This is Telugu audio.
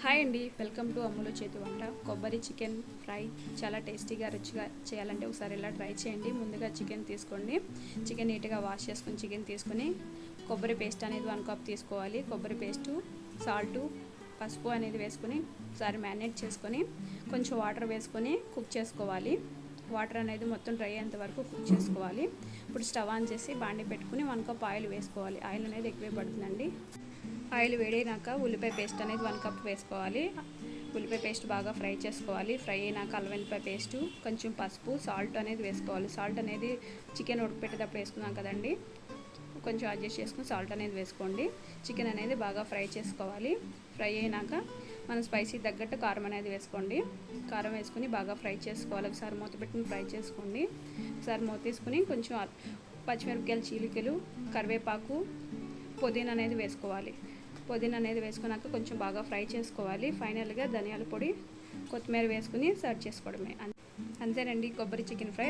హాయ్ అండి, వెల్కమ్ టు అమ్ములు చేతి వంట. కొబ్బరి చికెన్ ఫ్రై చాలా టేస్టీగా రుచిగా చేయాలంటే ఒకసారి ఇలా ట్రై చేయండి. ముందుగా చికెన్ తీసుకోండి. చికెన్ నీట్గా వాష్ చేసుకుని చికెన్ తీసుకొని కొబ్బరి పేస్ట్ అనేది 1 కప్ తీసుకోవాలి. కొబ్బరి పేస్టు, సాల్టు, పసుపు అనేది వేసుకొని ఒకసారి మ్యారినేట్ చేసుకొని కొంచెం వాటర్ వేసుకొని కుక్ చేసుకోవాలి. వాటర్ అనేది మొత్తం డ్రై అయ్యేంత వరకు కుక్ చేసుకోవాలి. ఇప్పుడు స్టవ్ ఆన్ చేసి బాండి పెట్టుకుని 1 కప్ ఆయిల్ వేసుకోవాలి. ఆయిల్ అనేది ఎక్కువే పడుతుందండి. ఆయిల్ వేడినాక ఉల్లిపాయ పేస్ట్ అనేది 1 కప్ వేసుకోవాలి. ఉల్లిపాయ పేస్ట్ బాగా ఫ్రై చేసుకోవాలి. ఫ్రై అయినాక అల్లం వెల్లిపాయ పేస్టు, కొంచెం పసుపు, సాల్ట్ అనేది వేసుకోవాలి. సాల్ట్ అనేది చికెన్ ఉడకపెట్టేటప్పుడు వేసుకున్నాం కదండి, కొంచెం అడ్జస్ట్ చేసుకుని సాల్ట్ అనేది వేసుకోండి. చికెన్ అనేది బాగా ఫ్రై చేసుకోవాలి. ఫ్రై అయినాక మనం స్పైసీ తగ్గట్టు కారం అనేది వేసుకోండి. కారం వేసుకుని బాగా ఫ్రై చేసుకోవాలి. ఒకసారి మూత పెట్టుకుని ఫ్రై చేసుకోండి. ఒకసారి మూత తీసుకుని కొంచెం పచ్చిమిరపకాయలు, చీలికలు, కరివేపాకు, పుదీనా అనేది వేసుకోవాలి. పుదీనా అనేది వేసుకున్నాక కొంచెం బాగా ఫ్రై చేసుకోవాలి. ఫైనల్గా ధనియాల పొడి, కొత్తిమీర వేసుకుని సర్వ్ చేసుకోవడమే. అంతేనండి, కొబ్బరి చికెన్ ఫ్రై.